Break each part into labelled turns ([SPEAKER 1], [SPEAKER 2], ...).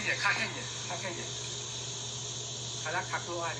[SPEAKER 1] 也看见也看见也，还来看多呢。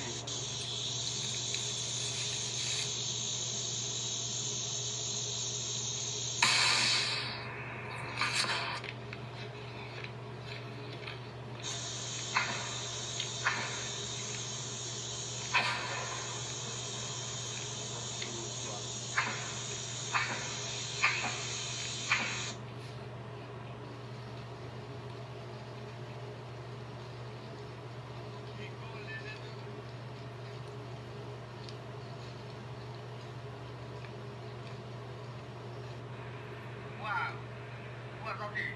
[SPEAKER 1] ว่าต้องดี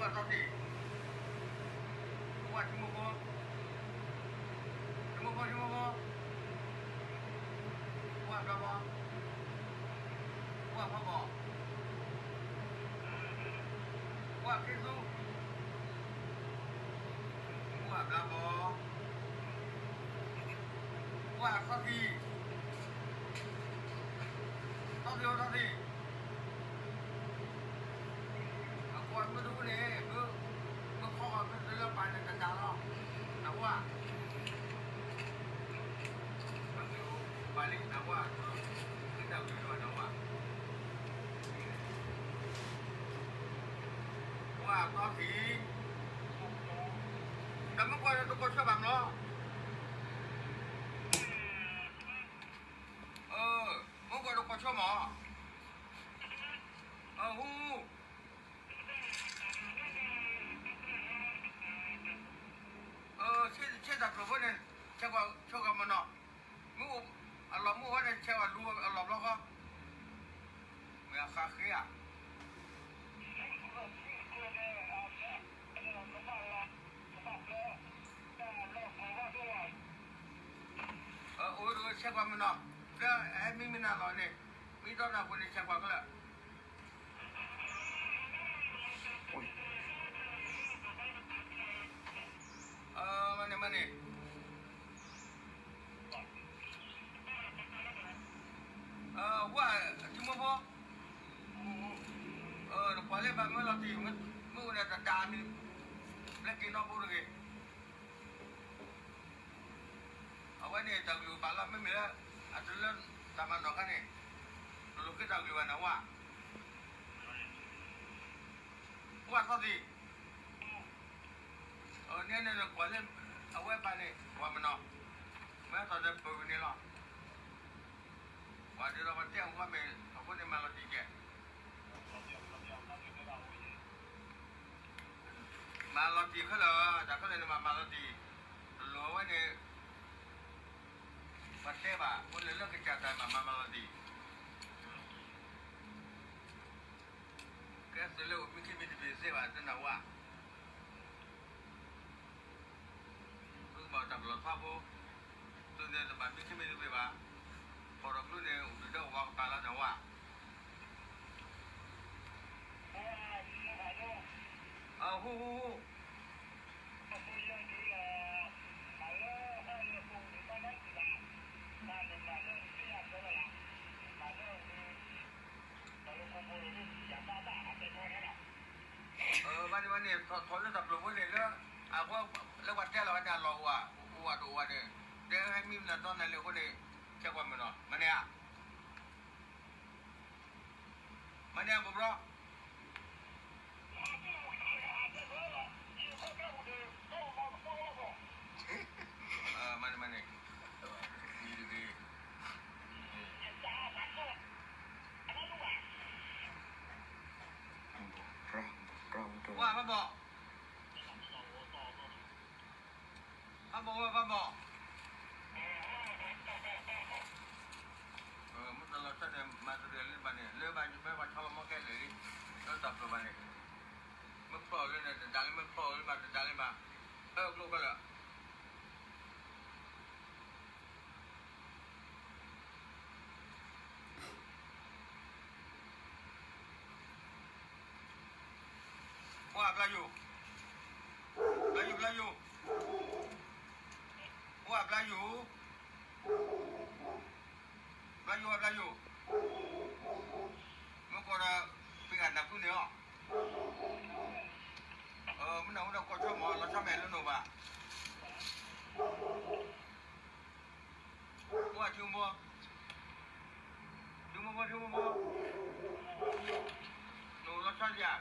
[SPEAKER 1] ว่าต้องดีว่าชิโมโกว่ากระบอกว่าพ่อบอกว่าคิซูว่ากระบอกว่าข้อทีต้องดีคนไม่รู้เลยเมื่อข้อมันเรื่องไปในกระจายแล้วแต่ว่ามันอยู่ไปเลยแต่ว่าที่เราอยู่ด้วยนะว่าก็สีแต่เมื่อก่อนทุกคนชอบแบบเนาะเมื่อก่อนทุกคนชอบหมอฮู้จากกลุ่มพวกนี้เชื่อว่าช่วยกันมันเนาะมู่อารมณ์มู่ว่าเนี่ยเชื่อว่ารู้อารมณ์แล้วก็เมื่อคาเคียโอ้ยเชื่อว่ามันเนาะแล้วไอ้มีน่าหล่อเนี่ยมีตอนนั้นคนนี้เชื่อว่าก็แล้วมันนี่ว่าชิโมโกพอเล่นแบบเมื่อเราตีมันเมื่อเนี่ยจะจานนี่เล่นกินนอกบุรีเอาไว้เนี่ยจากอยู่บ้านเราไม่มีแล้วอาจจะเล่นตามมันหรอกกันนี่เราคิดจากอยู่นะว่าเขาดีเนี่ยพอเล่นเอาไว้ไปนี่ว่ามันเนาะเมื่อตอนจะเปิดวันนี้หรอว่าเดี๋ยวเรามาเที่ยวว่ามีเอาคนนี้มาเราดีแกมาเราดีเขาเลยจากเขาเลยมาเราดีรู้ว่าเนี่ยประเทศอ่ะคนเรื่องกิจการมาเราดีแค่เสร็จแล้วไม่คิดไม่ได้เป็นเสียว่าจะน่าว่าบอกจากรถภาพตัวเนี่ยจะมาไม่คิดไม่ได้เป็นว่าพอเราพูดเนี่ยอุดรว่าการละนะว่าฮู้วันนี้ถอนเรื่องดับลมวันนี้แล้วพวกแล้ววันแรกเราอาจารย์รอว่าดูว่าเนี่ยเดี๋ยวให้มีมันตอนนั้นเร็วกว่านี้เช็ควันมันเนาะมันเนี่ยผมรอมันเนี่ยดีว่าพ่อบอกมันตลอดเนี่ยมาเรียนเล่นบ้านเนี่ยเรื่องบ้านไม่ว่าชอบมาแก่เลยแล้วตับตัวบ้านเนี่ยมันพอเลยเนี่ยดังมันพอเลยมาดัง Melayu. Melayu. Muka dah pingat nak tu ni oh. Mana kau cuma lah sampai lu nombak. Wah cuma. No lah saja.